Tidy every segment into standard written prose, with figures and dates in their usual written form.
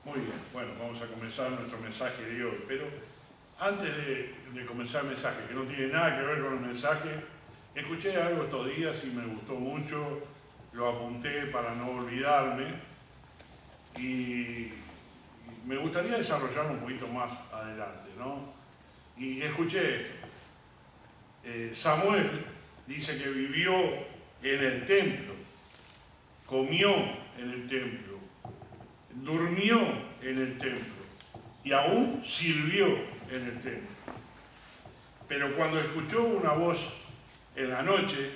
Muy bien, bueno, vamos a comenzar nuestro mensaje de hoy, pero antes de comenzar el mensaje, que no tiene nada que ver con el mensaje, escuché algo estos días y me gustó mucho, lo apunté para no olvidarme y me gustaría desarrollarlo un poquito más adelante, ¿no? Y escuché esto. Samuel dice que vivió en el templo, comió en el templo, durmió en el templo y aún sirvió en el templo. Pero cuando escuchó una voz en la noche,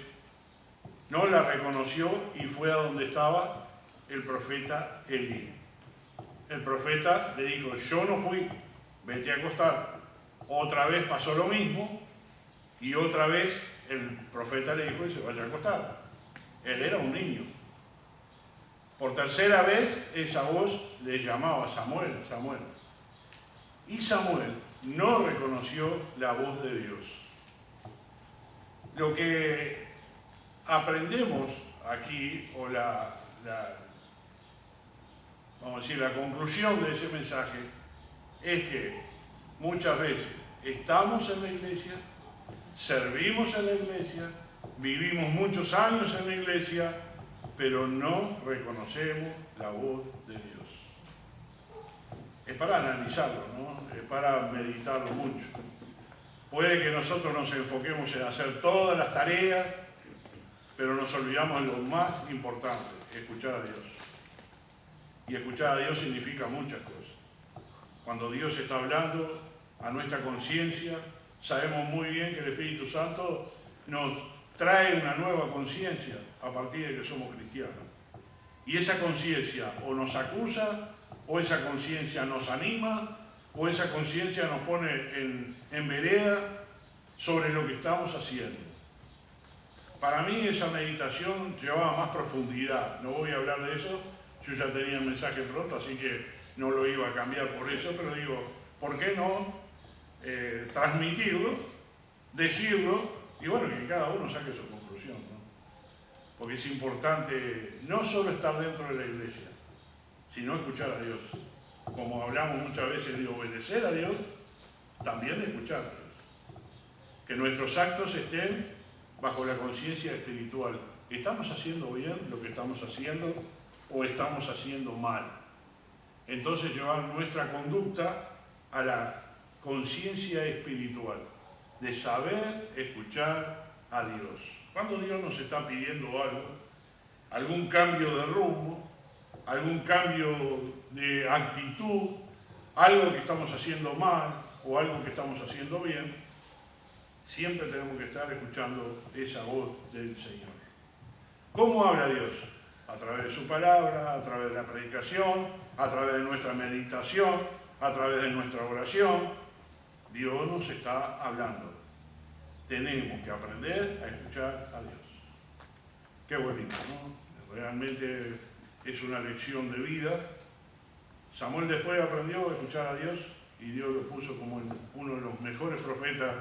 no la reconoció y fue a donde estaba el profeta Elí. El profeta le dijo: yo no fui, vete a acostar. Otra vez pasó lo mismo y otra vez el profeta le dijo que se vaya a acostar. Él era un niño. Por tercera vez esa voz le llamaba: Samuel, Samuel. Y Samuel no reconoció la voz de Dios. Lo que aprendemos aquí, o vamos a decir, la conclusión de ese mensaje, es que muchas veces estamos en la iglesia, servimos en la iglesia, vivimos muchos años en la iglesia, pero no reconocemos la voz de Dios. Es para analizarlo, ¿no? Es para meditarlo mucho. Puede que nosotros nos enfoquemos en hacer todas las tareas, pero nos olvidamos de lo más importante: escuchar a Dios. Y escuchar a Dios significa muchas cosas. Cuando Dios está hablando a nuestra conciencia, sabemos muy bien que el Espíritu Santo nos trae una nueva conciencia a partir de que somos cristianos. Y esa conciencia o nos acusa, o esa conciencia nos anima, o esa conciencia nos pone en vereda sobre lo que estamos haciendo. Para mí esa meditación llevaba más profundidad. No voy a hablar de eso, yo ya tenía el mensaje pronto, así que no lo iba a cambiar por eso, pero digo, ¿por qué no transmitirlo, decirlo, y bueno, que cada uno saque su conclusión, ¿no? Porque es importante no solo estar dentro de la iglesia, sino escuchar a Dios. Como hablamos muchas veces de obedecer a Dios, también de escuchar a Dios. Que nuestros actos estén bajo la conciencia espiritual. ¿Estamos haciendo bien lo que estamos haciendo o estamos haciendo mal? Entonces llevar nuestra conducta a la conciencia espiritual, de saber escuchar a Dios. Cuando Dios nos está pidiendo algo, algún cambio de rumbo, algún cambio de actitud, algo que estamos haciendo mal o algo que estamos haciendo bien, siempre tenemos que estar escuchando esa voz del Señor. ¿Cómo habla Dios? A través de su palabra, a través de la predicación, a través de nuestra meditación, a través de nuestra oración. Dios nos está hablando. Tenemos que aprender a escuchar a Dios. Qué bonito, ¿no? Realmente es una lección de vida. Samuel después aprendió a escuchar a Dios y Dios lo puso como uno de los mejores profetas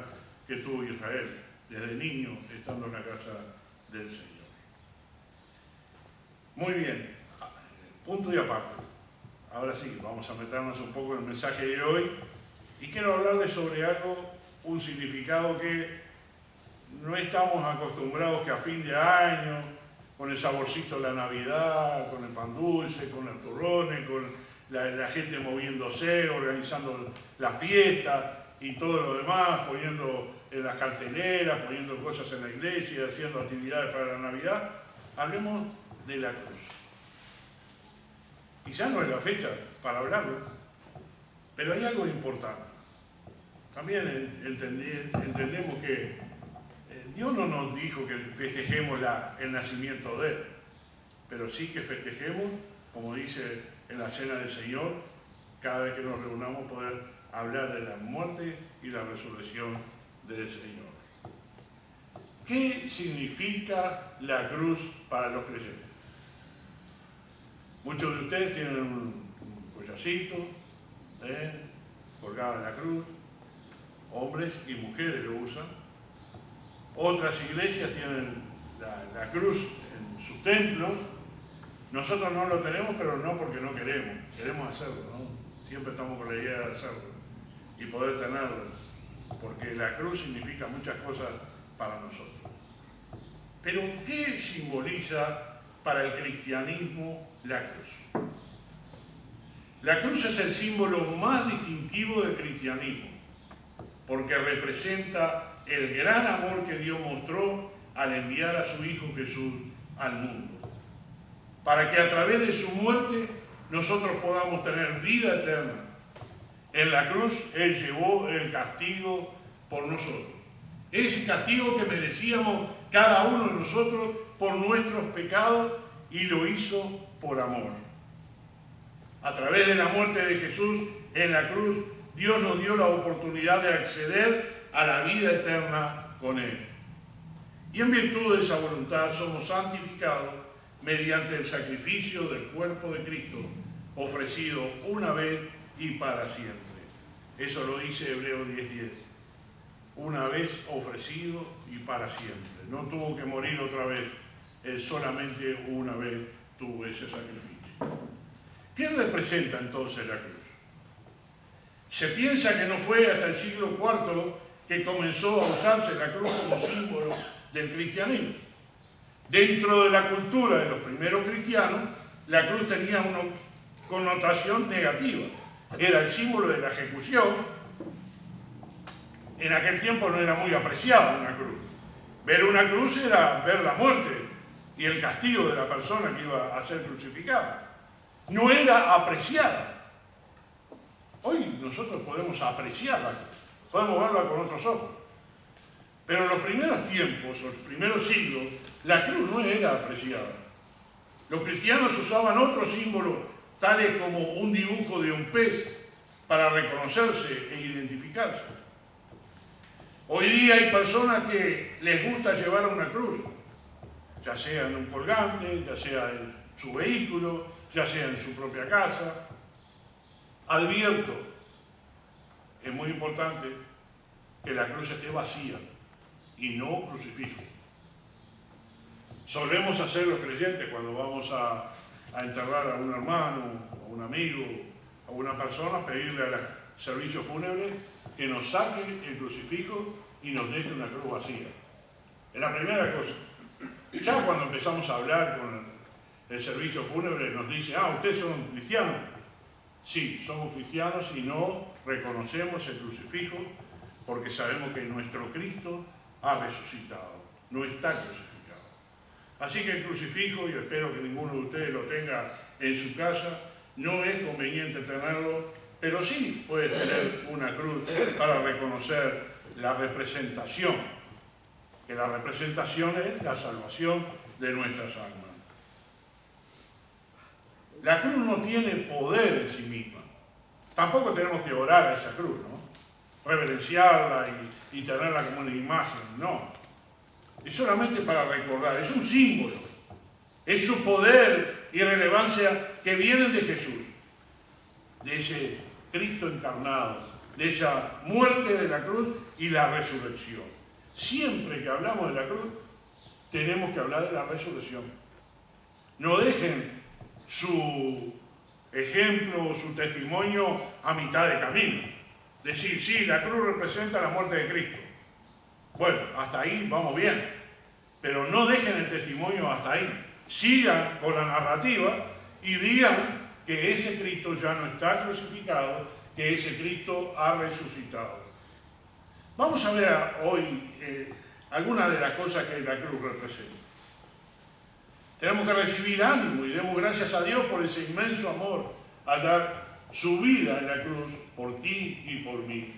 que tuvo Israel, desde niño estando en la casa del Señor. Muy bien, punto y aparte. Ahora sí, vamos a meternos un poco en el mensaje de hoy y quiero hablarles sobre algo, un significado que no estamos acostumbrados, que a fin de año, con el saborcito de la Navidad, con el pan dulce, con los turrones, con la gente moviéndose, organizando la fiesta y todo lo demás, poniendo en las carteleras, poniendo cosas en la iglesia, haciendo actividades para la Navidad. Hablemos de la cruz. Quizás no es la fecha para hablarlo, pero hay algo importante. También entendemos que Dios no nos dijo que festejemos el nacimiento de Él, pero sí que festejemos, como dice en la Cena del Señor, cada vez que nos reunamos poder hablar de la muerte y la resurrección del Señor. ¿Qué significa la cruz para los creyentes? Muchos de ustedes tienen un collacito colgado en la cruz, hombres y mujeres lo usan. Otras iglesias tienen la cruz en sus templos Nosotros no lo tenemos, pero no porque no queremos. Queremos hacerlo, ¿no? Siempre estamos con la idea de hacerlo y poder tenerlo. Porque la cruz significa muchas cosas para nosotros. Pero, ¿qué simboliza para el cristianismo la cruz? La cruz es el símbolo más distintivo del cristianismo, porque representa el gran amor que Dios mostró al enviar a su Hijo Jesús al mundo, para que a través de su muerte nosotros podamos tener vida eterna. En la cruz Él llevó el castigo por nosotros, ese castigo que merecíamos cada uno de nosotros por nuestros pecados, y lo hizo por amor. A través de la muerte de Jesús en la cruz, Dios nos dio la oportunidad de acceder a la vida eterna con Él. Y en virtud de esa voluntad somos santificados mediante el sacrificio del cuerpo de Cristo, ofrecido una vez y para siempre. Eso lo dice Hebreos 10:10. Una vez ofrecido y para siempre. No tuvo que morir otra vez. Él solamente una vez tuvo ese sacrificio. ¿Qué representa entonces la cruz? Se piensa que no fue hasta el siglo IV que comenzó a usarse la cruz como símbolo del cristianismo. Dentro de la cultura de los primeros cristianos, la cruz tenía una connotación negativa. Era el símbolo de la ejecución. En aquel tiempo no era muy apreciada una cruz. Ver una cruz era ver la muerte y el castigo de la persona que iba a ser crucificada. No era apreciada. Hoy nosotros podemos apreciar la cruz, podemos verla con otros ojos. Pero en los primeros tiempos, o los primeros siglos, la cruz no era apreciada. Los cristianos usaban otros símbolos, tales como un dibujo de un pez, para reconocerse e identificarse. Hoy día hay personas que les gusta llevar una cruz, ya sea en un colgante, ya sea en su vehículo, ya sea en su propia casa. Advierto, es muy importante que la cruz esté vacía y no crucifijo. Solemos hacer los creyentes cuando vamos a enterrar a un hermano, a un amigo, a una persona, pedirle al servicio fúnebre que nos saque el crucifijo y nos deje una cruz vacía. Es la primera cosa. Ya cuando empezamos a hablar con el servicio fúnebre nos dice, ¿ustedes son cristianos? Sí, somos cristianos y no reconocemos el crucifijo porque sabemos que nuestro Cristo ha resucitado, no está crucificado. Así que el crucifijo, y espero que ninguno de ustedes lo tenga en su casa, no es conveniente tenerlo, pero sí puede tener una cruz para reconocer la representación, que la representación es la salvación de nuestras almas. La cruz no tiene poder en sí misma. Tampoco tenemos que orar a esa cruz, ¿no? Reverenciarla y tenerla como una imagen, no. Es solamente para recordar, es un símbolo. Es su poder y relevancia que vienen de Jesús, de ese Cristo encarnado, de esa muerte de la cruz y la resurrección. Siempre que hablamos de la cruz, tenemos que hablar de la resurrección. No dejen su ejemplo o su testimonio a mitad de camino. Decir, sí, la cruz representa la muerte de Cristo. Bueno, hasta ahí vamos bien, pero no dejen el testimonio hasta ahí. Sigan con la narrativa y digan que ese Cristo ya no está crucificado, que ese Cristo ha resucitado. Vamos a ver hoy algunas de las cosas que la cruz representa. Tenemos que recibir ánimo y demos gracias a Dios por ese inmenso amor al dar su vida en la cruz por ti y por mí.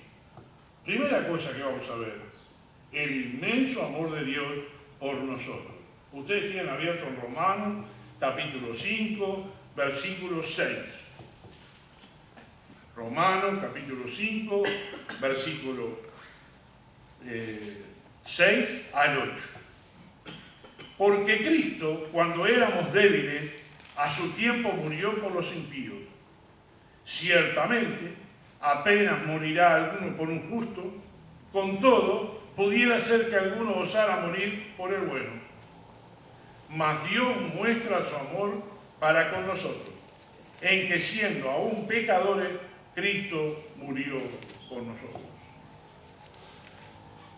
Primera cosa que vamos a ver, el inmenso amor de Dios por nosotros. Ustedes tienen abierto en Romanos, capítulo 5, versículo 6. Romanos, capítulo 5, versículo 6 al 8. Porque Cristo, cuando éramos débiles, a su tiempo murió por los impíos. Ciertamente, apenas morirá alguno por un justo, con todo, pudiera ser que alguno osara morir por el bueno. Mas Dios muestra su amor para con nosotros, en que siendo aún pecadores, Cristo murió por nosotros.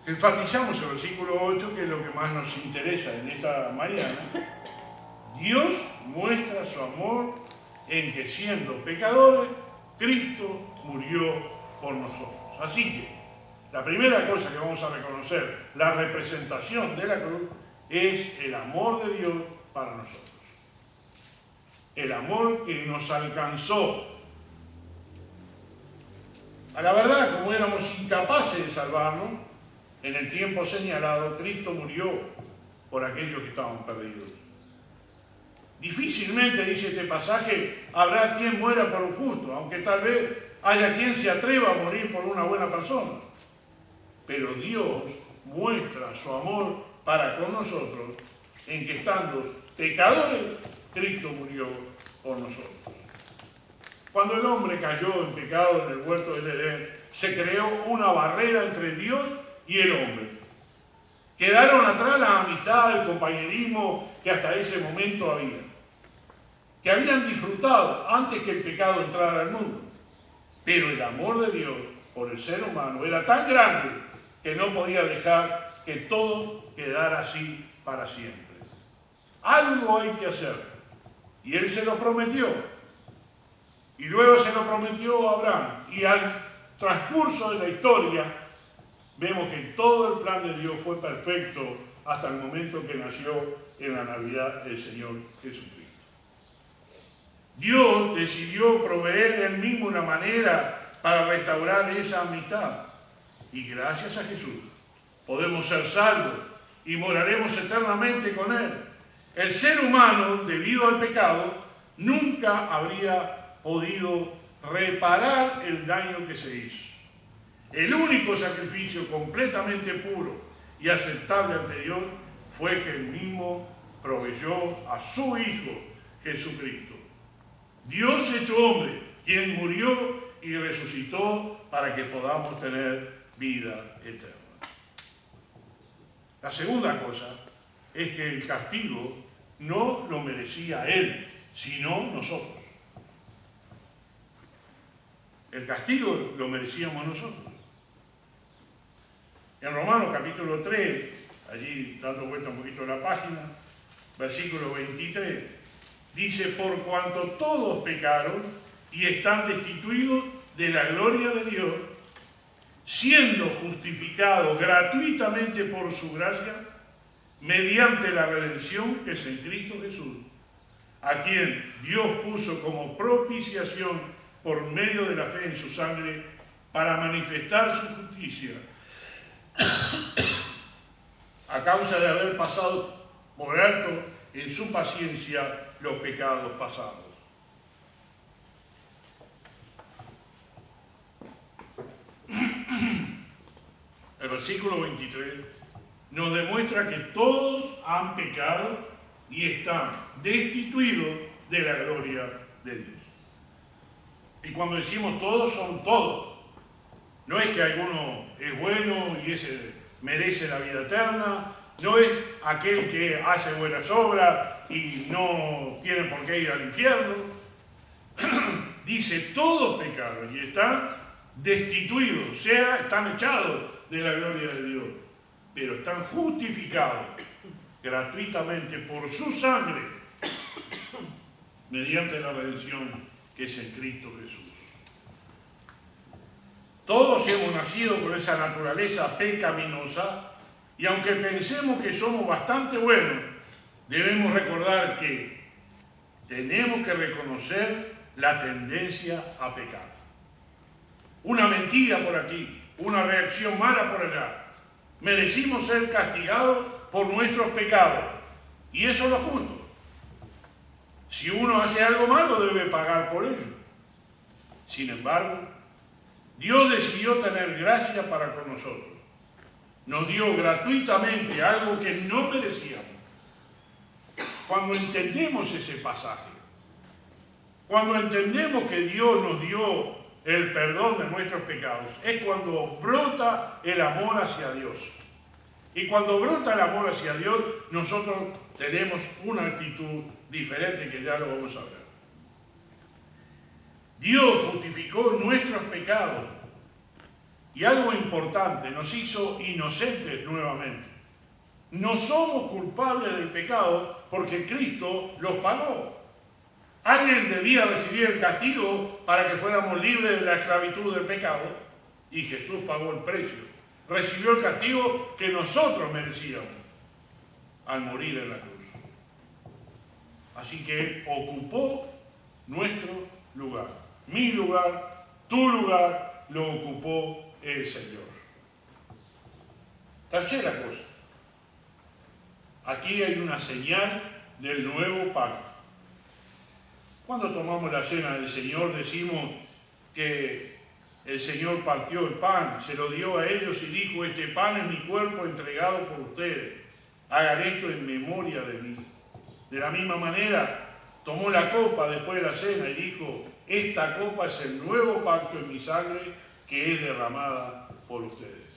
Enfatizamos el versículo 8, que es lo que más nos interesa en esta mañana. Dios muestra su amor en que siendo pecadores, Cristo murió por nosotros. Así que, la primera cosa que vamos a reconocer, la representación de la cruz, es el amor de Dios para nosotros. El amor que nos alcanzó. A la verdad, como éramos incapaces de salvarnos, en el tiempo señalado, Cristo murió por aquellos que estaban perdidos. Difícilmente, dice este pasaje, habrá quien muera por un justo, aunque tal vez haya quien se atreva a morir por una buena persona. Pero Dios muestra su amor para con nosotros en que estando pecadores, Cristo murió por nosotros. Cuando el hombre cayó en pecado en el huerto del Edén, se creó una barrera entre Dios y el hombre. Quedaron atrás la amistad, el compañerismo que hasta ese momento había, que habían disfrutado antes que el pecado entrara al mundo. Pero el amor de Dios por el ser humano era tan grande que no podía dejar que todo quedara así para siempre. Algo hay que hacer. Y Él se lo prometió. Y luego se lo prometió a Abraham. Y al transcurso de la historia, vemos que todo el plan de Dios fue perfecto hasta el momento que nació en la Navidad el Señor Jesucristo. Dios decidió proveer Él mismo una manera para restaurar esa amistad. Y gracias a Jesús podemos ser salvos y moraremos eternamente con Él. El ser humano, debido al pecado, nunca habría podido reparar el daño que se hizo. El único sacrificio completamente puro y aceptable ante Dios fue que Él mismo proveyó a su Hijo Jesucristo. Dios hecho hombre, quien murió y resucitó para que podamos tener vida eterna. La segunda cosa es que el castigo no lo merecía Él, sino nosotros. El castigo lo merecíamos nosotros. En Romanos capítulo 3, allí dando vuelta un poquito a la página, versículo 23, dice: por cuanto todos pecaron y están destituidos de la gloria de Dios, siendo justificados gratuitamente por su gracia, mediante la redención que es en Cristo Jesús, a quien Dios puso como propiciación por medio de la fe en su sangre, para manifestar su justicia, a causa de haber pasado por alto en su paciencia los pecados pasados. El versículo 23 nos demuestra que todos han pecado y están destituidos de la gloria de Dios. Y cuando decimos todos, son todos. No es que alguno es bueno y ese merece la vida eterna, no es aquel que hace buenas obras y no tiene por qué ir al infierno. Dice, todos pecaron y están destituidos, o sea, están echados de la gloria de Dios, pero están justificados gratuitamente por su sangre, mediante la redención que es en Cristo Jesús. Todos hemos nacido con esa naturaleza pecaminosa, y aunque pensemos que somos bastante buenos, debemos recordar que tenemos que reconocer la tendencia a pecar. Una mentira por aquí, una reacción mala por allá. Merecimos ser castigados por nuestros pecados, y eso es lo justo. Si uno hace algo malo, debe pagar por ello. Sin embargo, Dios decidió tener gracia para con nosotros. Nos dio gratuitamente algo que no merecíamos. Cuando entendemos ese pasaje, cuando entendemos que Dios nos dio el perdón de nuestros pecados, es cuando brota el amor hacia Dios. Y cuando brota el amor hacia Dios, nosotros tenemos una actitud diferente que ya lo vamos a ver. Dios justificó nuestros pecados y algo importante, nos hizo inocentes nuevamente. No somos culpables del pecado porque Cristo los pagó. Alguien debía recibir el castigo para que fuéramos libres de la esclavitud del pecado y Jesús pagó el precio. Recibió el castigo que nosotros merecíamos al morir en la cruz. Así que ocupó nuestro lugar. Mi lugar, tu lugar, lo ocupó el Señor. Tercera cosa. Aquí hay una señal del nuevo pacto. Cuando tomamos la cena del Señor decimos que el Señor partió el pan, se lo dio a ellos y dijo: este pan es mi cuerpo entregado por ustedes. Hagan esto en memoria de mí. De la misma manera, tomó la copa después de la cena y dijo: esta copa es el nuevo pacto en mi sangre que es derramada por ustedes.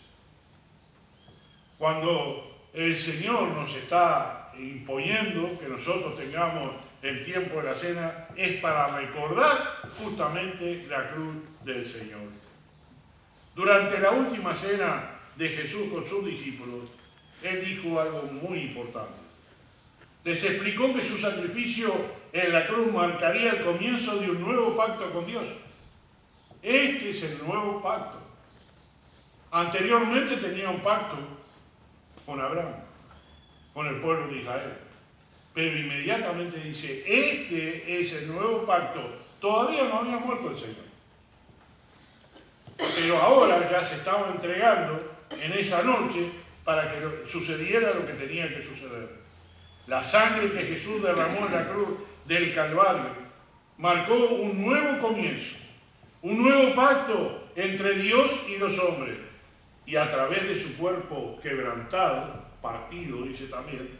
Cuando el Señor nos está imponiendo que nosotros tengamos el tiempo de la cena, es para recordar justamente la cruz del Señor. Durante la última cena de Jesús con sus discípulos, Él dijo algo muy importante. Les explicó que su sacrificio en la cruz marcaría el comienzo de un nuevo pacto con Dios. Este es el nuevo pacto. Anteriormente tenía un pacto con Abraham, con el pueblo de Israel. Pero inmediatamente dice: este es el nuevo pacto. Todavía no había muerto el Señor. Pero ahora ya se estaba entregando en esa noche para que sucediera lo que tenía que suceder. La sangre que Jesús derramó en la cruz del Calvario marcó un nuevo comienzo, un nuevo pacto entre Dios y los hombres. Y a través de su cuerpo quebrantado, partido, dice también,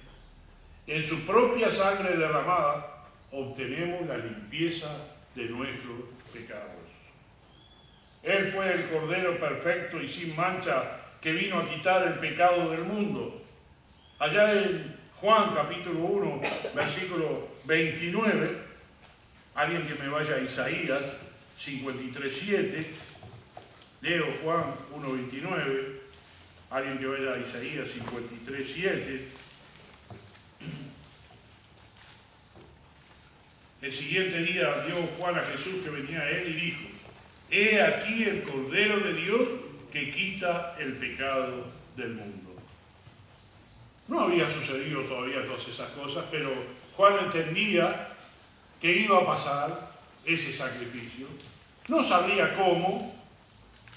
en su propia sangre derramada, obtenemos la limpieza de nuestros pecados. Él fue el Cordero perfecto y sin mancha que vino a quitar el pecado del mundo. Allá en Juan capítulo 1, versículo 29, alguien que me vaya a Isaías 53:7, leo Juan 1:29, alguien que vaya a Isaías 53:7. El siguiente día vio Juan a Jesús que venía a él y dijo: he aquí el Cordero de Dios que quita el pecado del mundo. No había sucedido todavía todas esas cosas, pero Juan entendía que iba a pasar ese sacrificio. No sabría cómo,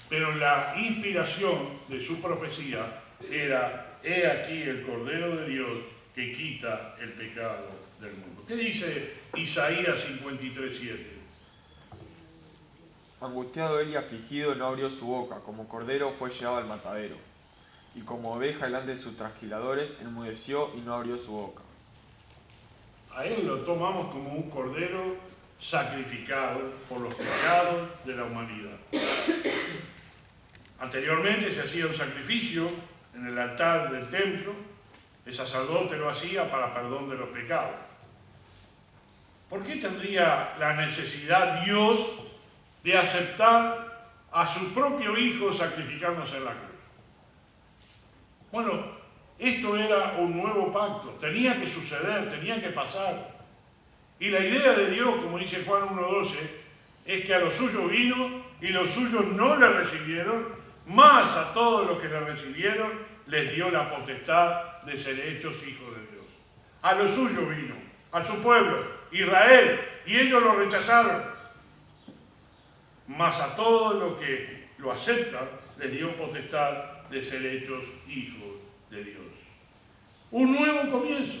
pero la inspiración de su profecía era: he aquí el Cordero de Dios que quita el pecado del mundo. ¿Qué dice Isaías 53:7? Angustiado él y afligido no abrió su boca, como cordero fue llevado al matadero, y como oveja delante de sus trasquiladores enmudeció y no abrió su boca. A él lo tomamos como un cordero sacrificado por los pecados de la humanidad. Anteriormente se hacía un sacrificio en el altar del templo, el sacerdote lo hacía para perdón de los pecados. ¿Por qué tendría la necesidad Dios de aceptar a su propio Hijo sacrificándose en la cruz? Bueno, esto era un nuevo pacto, tenía que suceder, tenía que pasar. Y la idea de Dios, como dice Juan 1:12, es que a los suyos vino y los suyos no le recibieron, más a todos los que le recibieron les dio la potestad de ser hechos hijos de Dios. A los suyos vino, a su pueblo, Israel, y ellos lo rechazaron. Más a todos los que lo aceptan les dio potestad de ser hechos hijos de Dios. Un nuevo comienzo.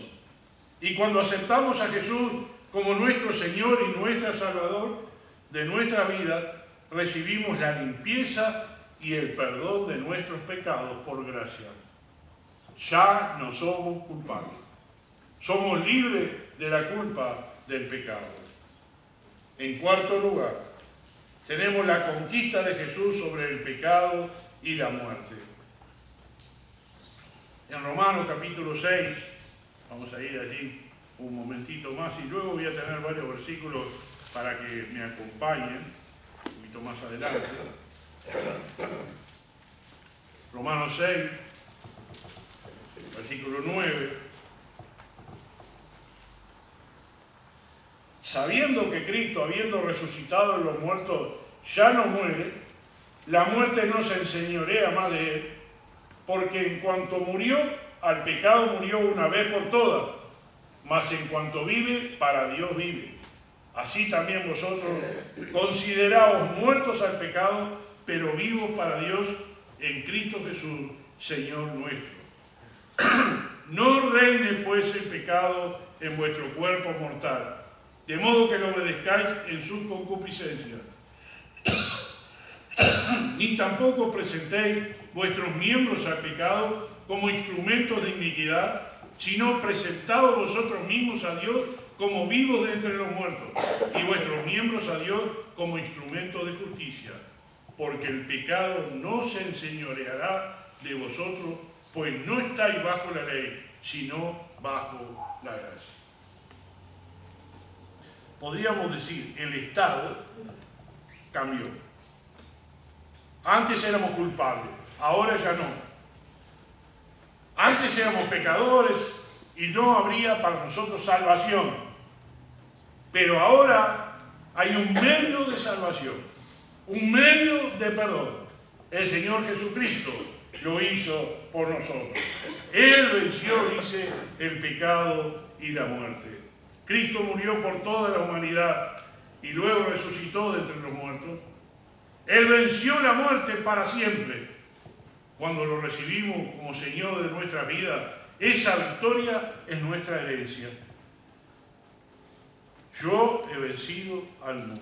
Y cuando aceptamos a Jesús como nuestro Señor y nuestro Salvador de nuestra vida, recibimos la limpieza y el perdón de nuestros pecados por gracia. Ya no somos culpables. Somos libres de la culpa del pecado. En cuarto lugar, tenemos la conquista de Jesús sobre el pecado y la muerte. En Romanos capítulo 6, Vamos a ir allí un momentito más y luego voy a tener varios versículos para que me acompañen un poquito más adelante. Romanos 6, versículo 9. Sabiendo que Cristo, habiendo resucitado en los muertos, ya no muere, la muerte no se enseñorea más de él, porque en cuanto murió, al pecado murió una vez por todas, mas en cuanto vive, para Dios vive. Así también vosotros consideraos muertos al pecado, pero vivos para Dios en Cristo Jesús, Señor nuestro. No reine pues el pecado en vuestro cuerpo mortal, de modo que lo obedezcáis en sus concupiscencias. Ni tampoco presentéis vuestros miembros al pecado como instrumentos de iniquidad, sino presentaos vosotros mismos a Dios como vivos de entre los muertos, y vuestros miembros a Dios como instrumentos de justicia. Porque el pecado no se enseñoreará de vosotros, pues no estáis bajo la ley, sino bajo la gracia. Podríamos decir, el Estado cambió. Antes éramos culpables, ahora ya no. Antes éramos pecadores y no habría para nosotros salvación. Pero ahora hay un medio de salvación, un medio de perdón. El Señor Jesucristo lo hizo por nosotros. Él venció, dice, el pecado y la muerte. Cristo murió por toda la humanidad y luego resucitó de entre los muertos. Él venció la muerte para siempre. Cuando lo recibimos como Señor de nuestra vida, esa victoria es nuestra herencia. Yo he vencido al mundo.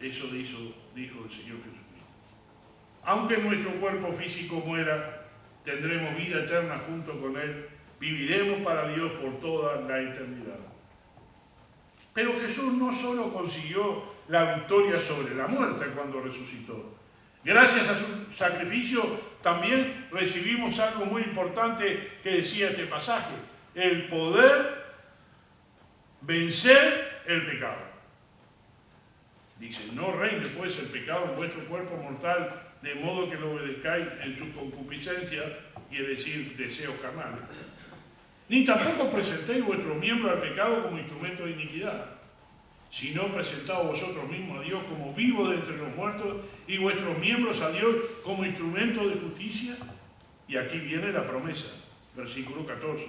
Eso dijo el Señor Jesucristo. Aunque nuestro cuerpo físico muera, tendremos vida eterna junto con Él. Viviremos para Dios por toda la eternidad. Pero Jesús no solo consiguió la victoria sobre la muerte cuando resucitó. Gracias a su sacrificio también recibimos algo muy importante que decía este pasaje: el poder vencer el pecado. Dice, no reine pues el pecado en vuestro cuerpo mortal, de modo que lo obedezcáis en su concupiscencia, y es decir, deseos carnales. Ni tampoco presentéis vuestros miembros al pecado como instrumento de iniquidad, sino presentaos vosotros mismos a Dios como vivos de entre los muertos y vuestros miembros a Dios como instrumento de justicia. Y aquí viene la promesa, versículo 14.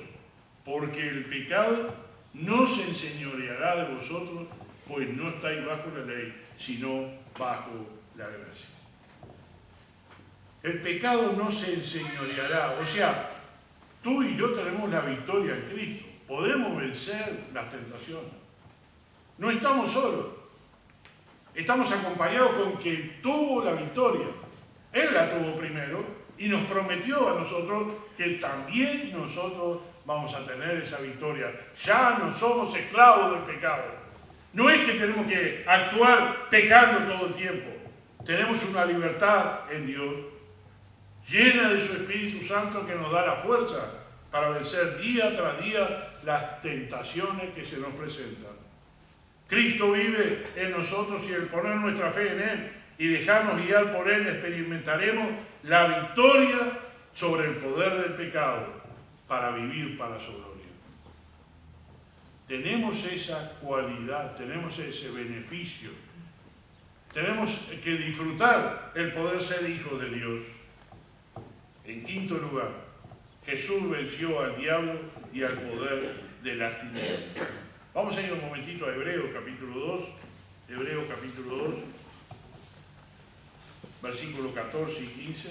Porque el pecado no se enseñoreará de vosotros, pues no estáis bajo la ley, sino bajo la gracia. El pecado no se enseñoreará, o sea, tú y yo tenemos la victoria en Cristo. Podemos vencer las tentaciones. No estamos solos. Estamos acompañados con quien tuvo la victoria. Él la tuvo primero y nos prometió a nosotros que también nosotros vamos a tener esa victoria. Ya no somos esclavos del pecado. No es que tenemos que actuar pecando todo el tiempo. Tenemos una libertad en Dios, llena de su Espíritu Santo, que nos da la fuerza para vencer día tras día las tentaciones que se nos presentan. Cristo vive en nosotros y al poner nuestra fe en Él y dejarnos guiar por Él, experimentaremos la victoria sobre el poder del pecado para vivir para su gloria. Tenemos esa cualidad, tenemos ese beneficio. Tenemos que disfrutar el poder ser hijos de Dios. En quinto lugar, Jesús venció al diablo y al poder de las tinieblas. Vamos a ir un momentito a Hebreos capítulo 2. Hebreos capítulo 2, versículos 14 y 15.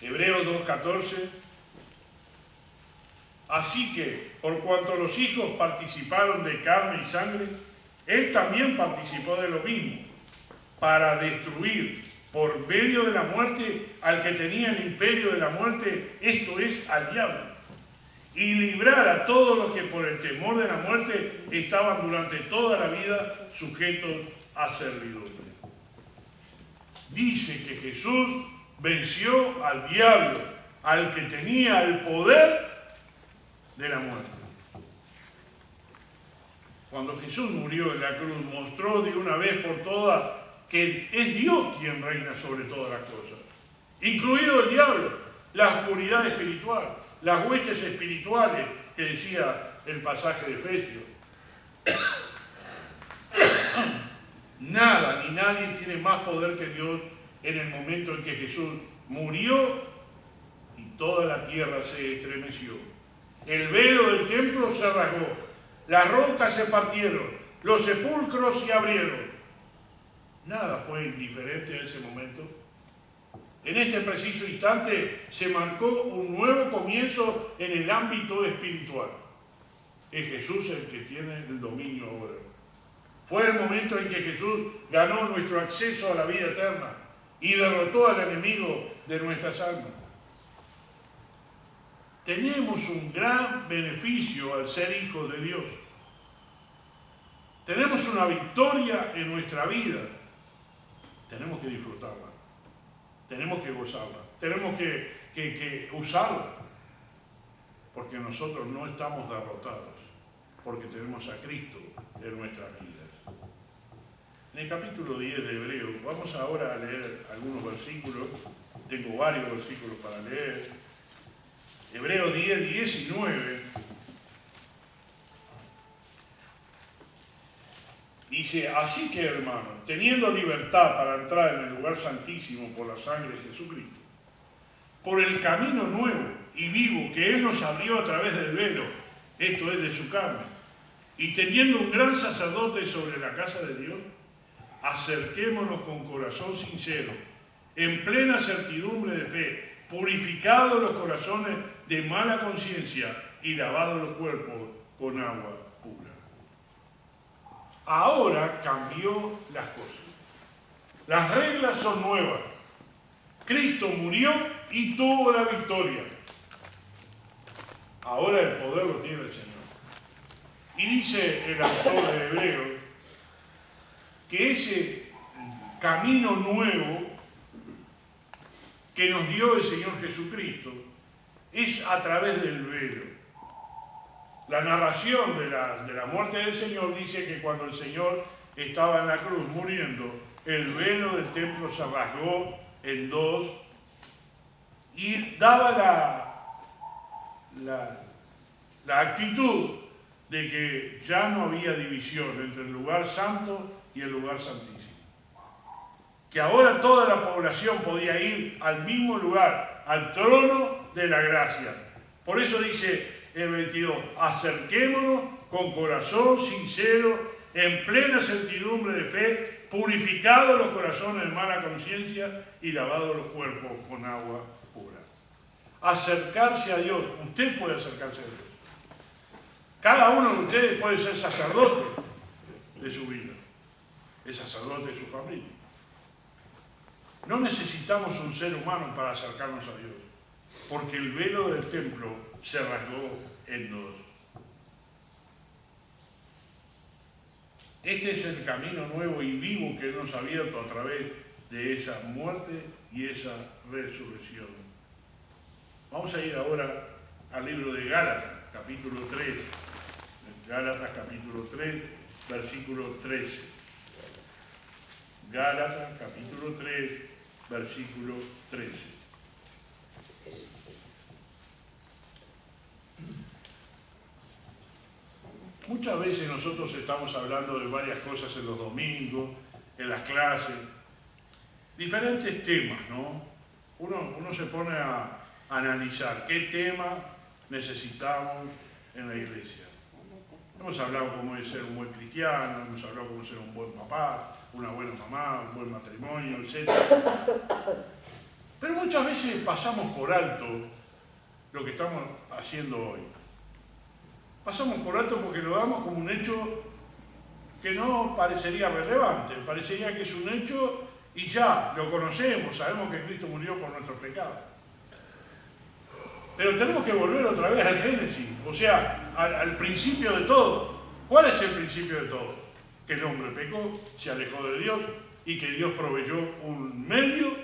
Hebreos 2:14. Así que, por cuanto los hijos participaron de carne y sangre, Él también participó de lo mismo, para destruir por medio de la muerte al que tenía el imperio de la muerte, esto es, al diablo, y librar a todos los que por el temor de la muerte estaban durante toda la vida sujetos a servidumbre. Dice que Jesús venció al diablo, al que tenía el poder de la muerte. Cuando Jesús murió en la cruz, mostró de una vez por todas que es Dios quien reina sobre todas las cosas, incluido el diablo, la oscuridad espiritual, las huestes espirituales que decía el pasaje de Efesios. Nada ni nadie tiene más poder que Dios en el momento en que Jesús murió y toda la tierra se estremeció. El velo del templo se rasgó, las rocas se partieron, los sepulcros se abrieron. Nada fue indiferente en ese momento. En este preciso instante se marcó un nuevo comienzo en el ámbito espiritual. Es Jesús el que tiene el dominio ahora. Fue el momento en que Jesús ganó nuestro acceso a la vida eterna y derrotó al enemigo de nuestras almas. Tenemos un gran beneficio al ser hijos de Dios. Tenemos una victoria en nuestra vida. Tenemos que disfrutarla. Tenemos que gozarla. Tenemos que usarla. Porque nosotros no estamos derrotados. Porque tenemos a Cristo en nuestras vidas. En el capítulo 10 de Hebreos, vamos ahora a leer algunos versículos. Tengo varios versículos para leer. Hebreos 10, 19. Dice, así que hermanos, teniendo libertad para entrar en el lugar santísimo por la sangre de Jesucristo, por el camino nuevo y vivo que Él nos abrió a través del velo, esto es de su carne, y teniendo un gran sacerdote sobre la casa de Dios, acerquémonos con corazón sincero, en plena certidumbre de fe, purificados los corazones de mala conciencia y lavados los cuerpos con agua pura. Ahora cambió las cosas. Las reglas son nuevas. Cristo murió y tuvo la victoria. Ahora el poder lo tiene el Señor. Y dice el autor de Hebreos que ese camino nuevo que nos dio el Señor Jesucristo es a través del velo. La narración de la muerte del Señor dice que cuando el Señor estaba en la cruz muriendo, el velo del templo se rasgó en dos y daba la actitud de que ya no había división entre el lugar santo y el lugar santísimo. Que ahora toda la población podía ir al mismo lugar, al trono de la gracia. Por eso dice el 22, acerquémonos con corazón sincero, en plena certidumbre de fe, purificados los corazones de mala conciencia y lavados los cuerpos con agua pura. Acercarse a Dios. Usted puede acercarse a Dios. Cada uno de ustedes puede ser sacerdote de su vida, es sacerdote de su familia. No necesitamos un ser humano para acercarnos a Dios, porque el velo del templo se rasgó en dos. Este es el camino nuevo y vivo que Él nos ha abierto a través de esa muerte y esa resurrección. Vamos a ir ahora al libro de Gálatas, capítulo 3. Gálatas, capítulo 3, versículo 13. Gálatas, capítulo 3, versículo 13. Muchas veces nosotros estamos hablando de varias cosas en los domingos, en las clases, diferentes temas, ¿no? Uno se pone a analizar qué tema necesitamos en la iglesia. Hemos hablado cómo es ser un buen cristiano, hemos hablado cómo ser un buen papá, una buena mamá, un buen matrimonio, etc. Pero muchas veces pasamos por alto lo que estamos haciendo hoy. Pasamos por alto porque lo damos como un hecho que no parecería relevante, parecería que es un hecho y ya, lo conocemos, sabemos que Cristo murió por nuestros pecados. Pero tenemos que volver otra vez al Génesis, o sea, al principio de todo. ¿Cuál es el principio de todo? Que el hombre pecó, se alejó de Dios y que Dios proveyó un medio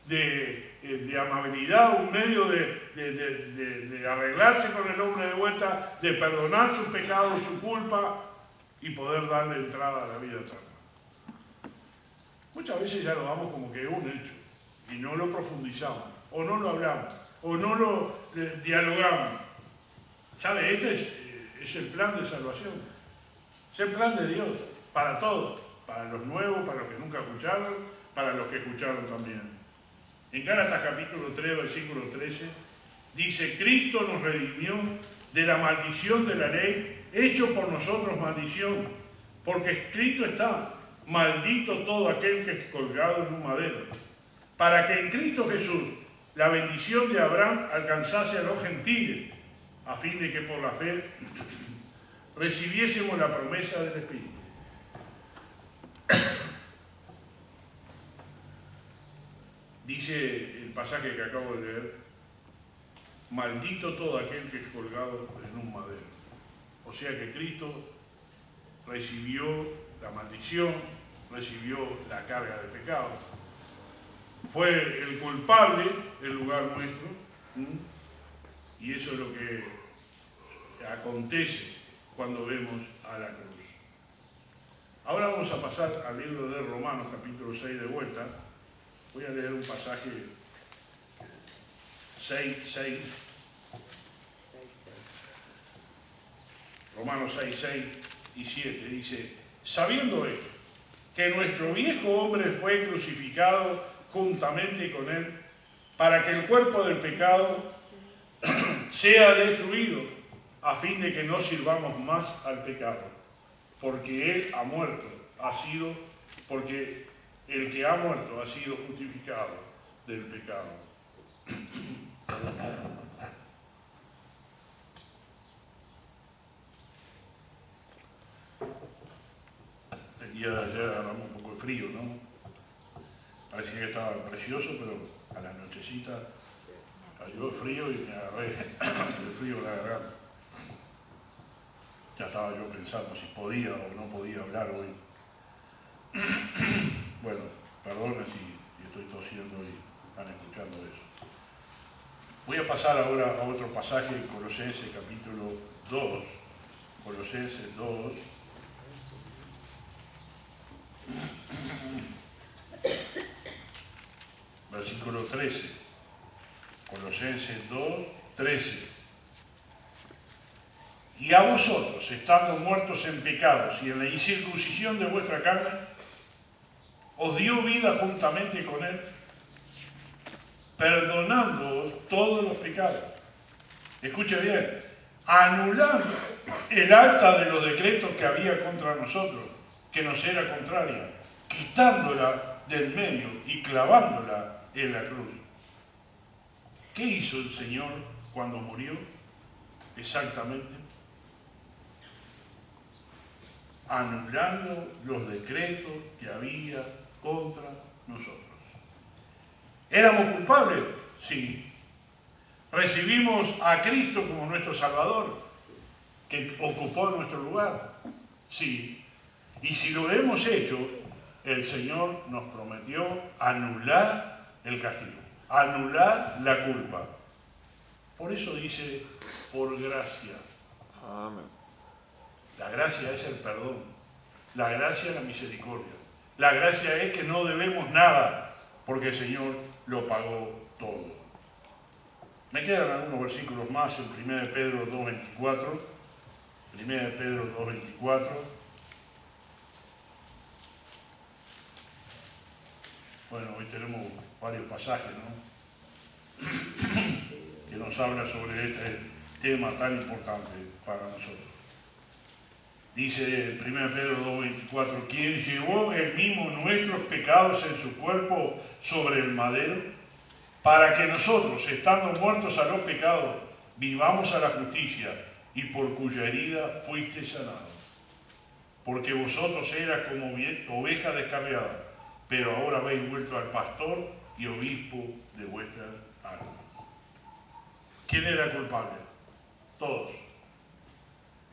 de de amabilidad, un medio de arreglarse con el hombre de vuelta, de perdonar sus pecados, su culpa y poder darle entrada a la vida eterna. Muchas veces ya lo damos como que es un hecho y no lo profundizamos, o no lo hablamos, o no lo dialogamos. ¿Sabe? Este es el plan de salvación. Es el plan de Dios para todos, para los nuevos, para los que nunca escucharon, para los que escucharon también. En Gálatas capítulo 3, versículo 13, dice: Cristo nos redimió de la maldición de la ley, hecho por nosotros maldición, porque escrito está: maldito todo aquel que es colgado en un madero, para que en Cristo Jesús la bendición de Abraham alcanzase a los gentiles, a fin de que por la fe recibiésemos la promesa del Espíritu. Dice el pasaje que acabo de leer: maldito todo aquel que es colgado en un madero. O sea que Cristo recibió la maldición, recibió la carga de pecado. Fue el culpable en lugar nuestro. Y eso es lo que acontece cuando vemos a la cruz. Ahora vamos a pasar al libro de Romanos, capítulo 6 de vuelta. Voy a leer un pasaje 6. Romanos 6 y 7 dice: sabiendo esto, que nuestro viejo hombre fue crucificado juntamente con él, para que el cuerpo del pecado sea destruido, a fin de que no sirvamos más al pecado, porque él ha muerto, porque el que ha muerto ha sido justificado del pecado. El día de ayer agarramos un poco de frío, ¿no? Parecía que estaba precioso, pero a la nochecita cayó el frío y me agarré el frío en la garganta. Ya estaba yo pensando si podía o no podía hablar hoy. Bueno, perdona si estoy tosiendo y están escuchando eso. Voy a pasar ahora a otro pasaje en Colosenses capítulo 2. Colosenses 2. Versículo 13. Colosenses 2, 13. Y a vosotros, estando muertos en pecados y en la incircuncisión de vuestra carne, os dio vida juntamente con él, perdonándoos todos los pecados. Escuche bien: anulando el acta de los decretos que había contra nosotros, que nos era contraria, quitándola del medio y clavándola en la cruz. ¿Qué hizo el Señor cuando murió? Exactamente: anulando los decretos que había contra nosotros. ¿Éramos culpables? Sí. ¿Recibimos a Cristo como nuestro Salvador, que ocupó nuestro lugar? Sí. Y si lo hemos hecho, el Señor nos prometió anular el castigo, anular la culpa. Por eso dice: por gracia. Amén. La gracia es el perdón. La gracia es la misericordia. La gracia es que no debemos nada, porque el Señor lo pagó todo. Me quedan algunos versículos más en 1 Pedro 2.24. 1 Pedro 2.24. Bueno, hoy tenemos varios pasajes, ¿no? Que nos habla sobre este tema tan importante para nosotros. Dice 1 Pedro 2.24: quien llevó él mismo nuestros pecados en su cuerpo sobre el madero, para que nosotros, estando muertos a los pecados, vivamos a la justicia, y por cuya herida fuiste sanados. Porque vosotros eras como ovejas descarriadas, pero ahora habéis vuelto al pastor y obispo de vuestras almas. ¿Quién era culpable? Todos.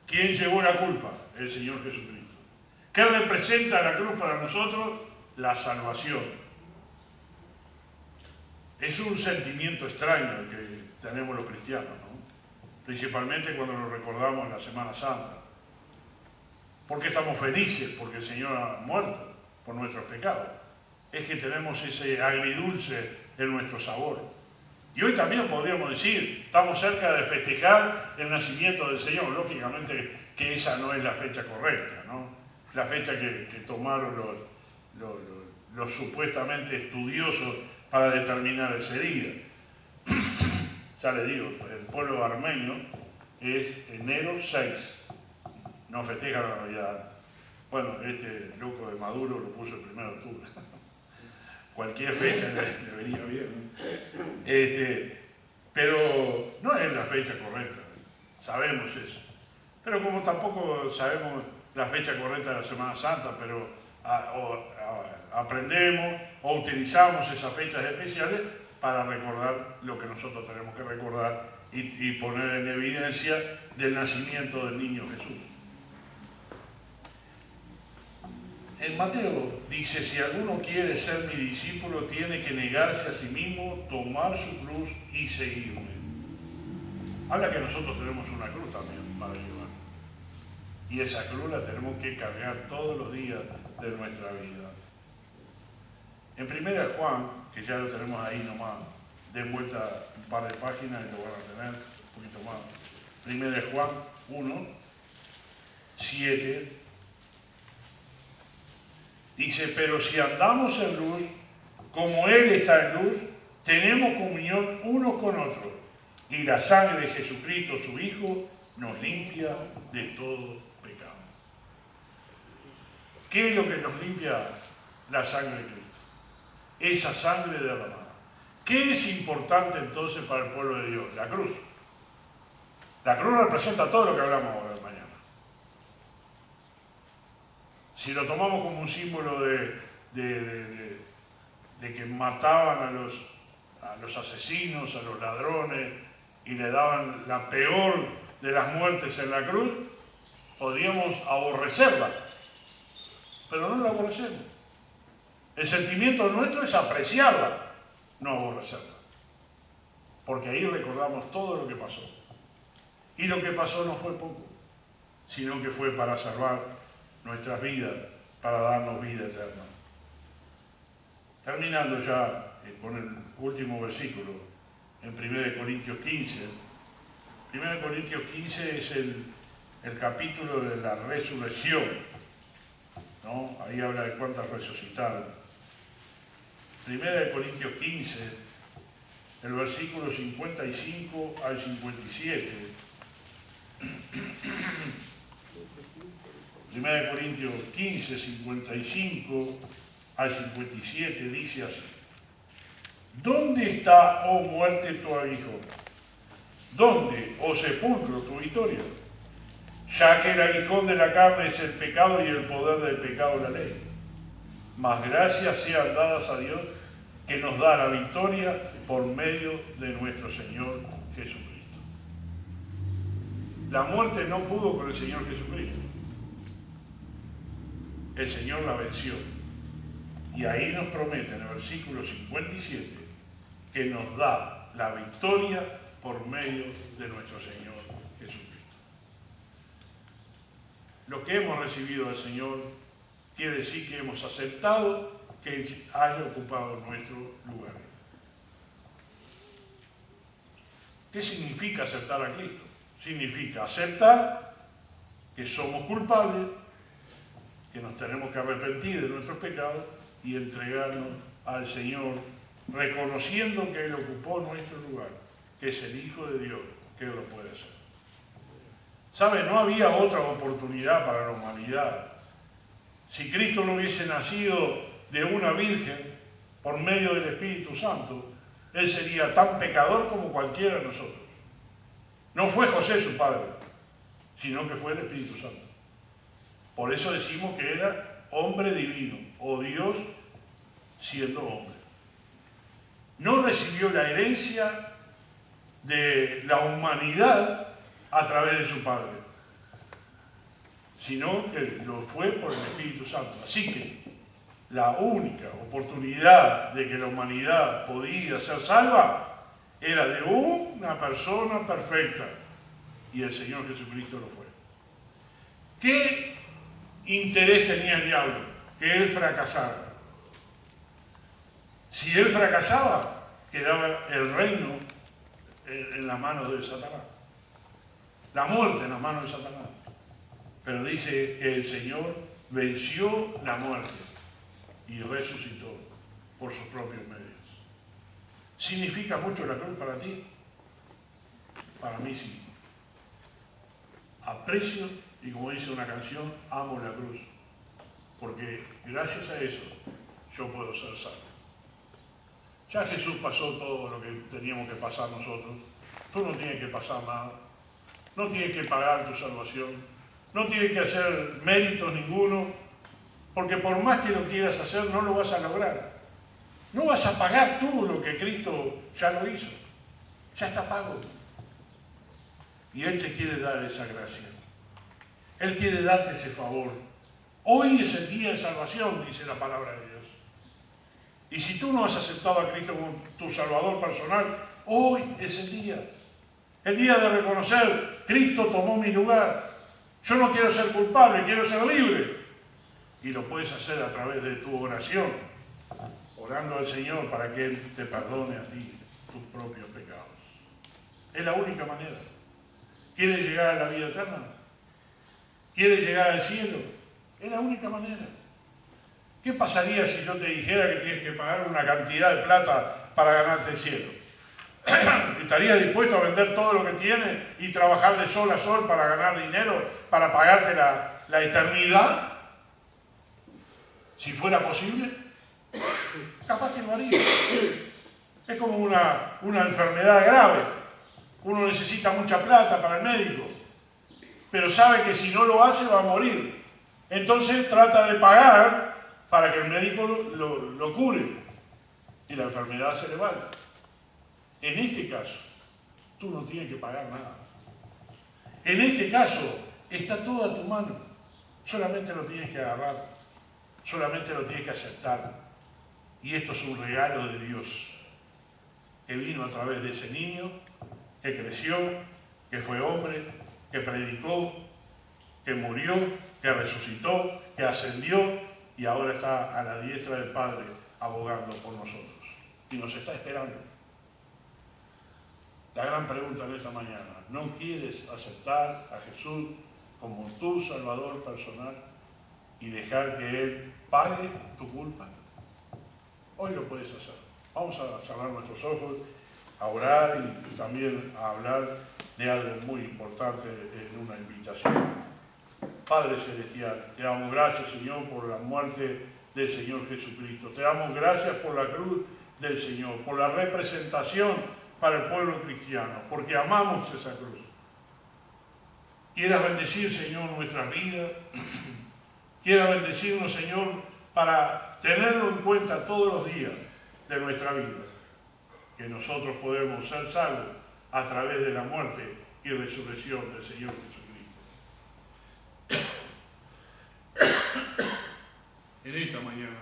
¿Quién llevó la culpa? El Señor Jesucristo. ¿Qué representa la cruz para nosotros? La salvación. Es un sentimiento extraño el que tenemos los cristianos, ¿no? Principalmente cuando lo recordamos en la Semana Santa. Porque estamos felices, porque el Señor ha muerto por nuestros pecados. Es que tenemos ese agridulce en nuestro sabor. Y hoy también podríamos decir, estamos cerca de festejar el nacimiento del Señor. Lógicamente que esa no es la fecha correcta, ¿no? La fecha que tomaron los supuestamente estudiosos para determinar ese día. Ya les digo, el pueblo armenio es enero 6, no festeja la Navidad. Bueno, este loco de Maduro lo puso el 1 de octubre. Cualquier fecha le venía bien, ¿no? Pero no es la fecha correcta, sabemos eso. Pero como tampoco sabemos la fecha correcta de la Semana Santa, pero aprendemos o utilizamos esas fechas especiales para recordar lo que nosotros tenemos que recordar y poner en evidencia del nacimiento del niño Jesús. En Mateo dice, si alguno quiere ser mi discípulo, tiene que negarse a sí mismo, tomar su cruz y seguirme. Habla que nosotros tenemos una cruz también para llevar. Y esa cruz la tenemos que cargar todos los días de nuestra vida. En 1 Juan, que ya lo tenemos ahí nomás, den vuelta un par de páginas y lo van a tener un poquito más. 1 Juan 1, 7, dice, pero si andamos en luz, como Él está en luz, tenemos comunión unos con otros, y la sangre de Jesucristo, su Hijo, nos limpia de todo pecado. ¿Qué es lo que nos limpia? La sangre de Cristo. Esa sangre derramada. ¿Qué es importante entonces para el pueblo de Dios? La cruz. La cruz representa todo lo que hablamos ahora de mañana. Si lo tomamos como un símbolo de que mataban a los asesinos, a los ladrones, y le daban la peor de las muertes en la cruz, podríamos aborrecerla, pero no la aborrecemos. El sentimiento nuestro es apreciarla, no aborrecerla, porque ahí recordamos todo lo que pasó. Y lo que pasó no fue poco, sino que fue para salvar nuestras vidas, para darnos vida eterna. Terminando ya con el último versículo, en 1 Corintios 15. 1 Corintios 15 es el capítulo de la resurrección, ¿no? Ahí habla de cuántas resucitaron. 1 Corintios 15, el versículo 55 al 57. 1 Corintios 15, 55 al 57 dice así. ¿Dónde está, oh muerte, tu aguijón? ¿Dónde, oh sepulcro, tu victoria? Ya que el aguijón de la carne es el pecado y el poder del pecado la ley. Mas gracias sean dadas a Dios que nos da la victoria por medio de nuestro Señor Jesucristo. La muerte no pudo con el Señor Jesucristo. El Señor la venció. Y ahí nos promete en el versículo 57 que nos da la victoria por medio de nuestro Señor Jesucristo. Lo que hemos recibido del Señor quiere decir que hemos aceptado que Él haya ocupado nuestro lugar. ¿Qué significa aceptar a Cristo? Significa aceptar que somos culpables, que nos tenemos que arrepentir de nuestros pecados y entregarnos al Señor, reconociendo que Él ocupó nuestro lugar, que es el Hijo de Dios, que Él lo puede hacer. ¿Sabe? No había otra oportunidad para la humanidad. Si Cristo no hubiese nacido de una virgen por medio del Espíritu Santo, Él sería tan pecador como cualquiera de nosotros. No fue José su padre, sino que fue el Espíritu Santo. Por eso decimos que era hombre divino, o Dios siendo hombre. No recibió la herencia de la humanidad a través de su Padre, sino que lo fue por el Espíritu Santo. Así que la única oportunidad de que la humanidad podía ser salva era de una persona perfecta, y el Señor Jesucristo lo fue. ¿Qué interés tenía el diablo? Que él fracasara. Si él fracasaba, quedaba el reino en las manos de Satanás, la muerte en las manos de Satanás. Pero dice que el Señor venció la muerte y resucitó por sus propios medios. ¿Significa mucho la cruz para ti? Para mí sí. Aprecio, y como dice una canción, amo la cruz, porque gracias a eso yo puedo ser salvo. Ya Jesús pasó todo lo que teníamos que pasar nosotros. Tú no tienes que pasar nada, no tienes que pagar tu salvación, no tienes que hacer méritos ninguno, porque por más que lo quieras hacer no lo vas a lograr. No vas a pagar tú lo que Cristo ya lo hizo, ya está pago. Y Él te quiere dar esa gracia. Él quiere darte ese favor. Hoy es el día de salvación, dice la palabra de Dios. Y si tú no has aceptado a Cristo como tu Salvador personal, hoy es el día. El día de reconocer, Cristo tomó mi lugar. Yo no quiero ser culpable, quiero ser libre. Y lo puedes hacer a través de tu oración, orando al Señor para que Él te perdone a ti tus propios pecados. Es la única manera. ¿Quieres llegar a la vida eterna? ¿Quieres llegar al cielo? Es la única manera. ¿Qué pasaría si yo te dijera que tienes que pagar una cantidad de plata para ganarte el cielo? ¿Estarías dispuesto a vender todo lo que tienes y trabajar de sol a sol para ganar dinero, para pagarte la eternidad? Si fuera posible, capaz que lo haría. Es como una enfermedad grave. Uno necesita mucha plata para el médico, pero sabe que si no lo hace va a morir. Entonces trata de pagar para que el médico lo cure y la enfermedad se le vaya. En este caso, tú no tienes que pagar nada. En este caso, está todo a tu mano. Solamente lo tienes que agarrar. Solamente lo tienes que aceptar. Y esto es un regalo de Dios, que vino a través de ese niño, que creció, que fue hombre, que predicó, que murió, que resucitó, que ascendió y ahora está a la diestra del Padre abogando por nosotros. Y nos está esperando. La gran pregunta en esta mañana: ¿no quieres aceptar a Jesús como tu Salvador personal y dejar que Él pague tu culpa? Hoy lo puedes hacer. Vamos a cerrar nuestros ojos, a orar y también a hablar de algo muy importante en una invitación. Padre Celestial, te damos gracias, Señor, por la muerte del Señor Jesucristo. Te damos gracias por la cruz del Señor, por la representación para el pueblo cristiano, porque amamos esa cruz. Quieras bendecir, Señor, nuestra vida. Quieras bendecirnos, Señor, para tenerlo en cuenta todos los días de nuestra vida, que nosotros podemos ser salvos a través de la muerte y resurrección del Señor Jesucristo. En esta mañana,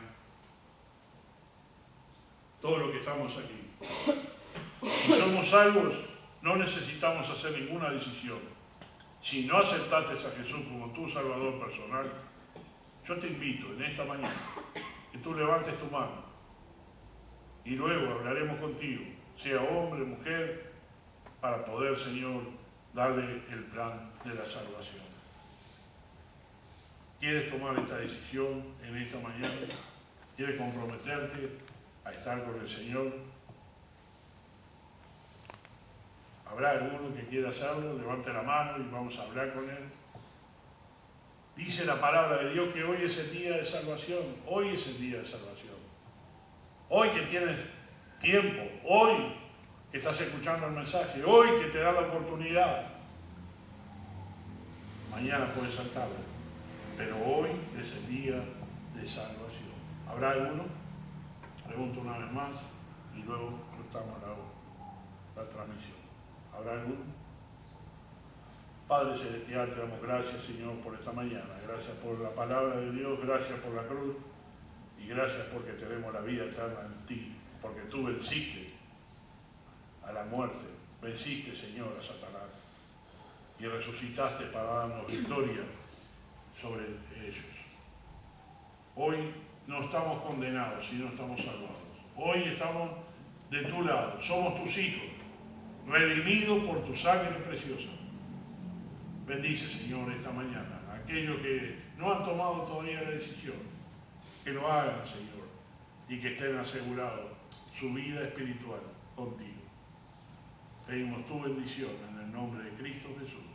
todos los que estamos aquí, si somos salvos, no necesitamos hacer ninguna decisión. Si no aceptaste a Jesús como tu Salvador personal, yo te invito en esta mañana que tú levantes tu mano y luego hablaremos contigo, sea hombre, mujer, para poder, Señor, darle el plan de la salvación. ¿Quieres tomar esta decisión en esta mañana? ¿Quieres comprometerte a estar con el Señor? ¿Habrá alguno que quiera hacerlo? Levante la mano y vamos a hablar con él. Dice la palabra de Dios que hoy es el día de salvación. Hoy es el día de salvación. Hoy que tienes tiempo, hoy que estás escuchando el mensaje, hoy que te da la oportunidad. Mañana puedes saltarlo, pero hoy es el día de salvación. ¿Habrá alguno? Pregunto una vez más y luego cortamos la transmisión. ¿Habrá alguno? Padre Celestial, te damos gracias, Señor, por esta mañana. Gracias por la palabra de Dios, gracias por la cruz Y gracias porque tenemos la vida eterna en ti, porque tú venciste a la muerte, venciste, Señor, a Satanás, y resucitaste para darnos victoria sobre ellos. Hoy no estamos condenados, sino estamos salvados. Hoy estamos de tu lado, somos tus hijos, redimidos por tu sangre preciosa. Bendice, Señor, esta mañana a aquellos que no han tomado todavía la decisión, que lo hagan, Señor, y que estén asegurados su vida espiritual contigo. Pedimos tu bendición en el nombre de Cristo Jesús.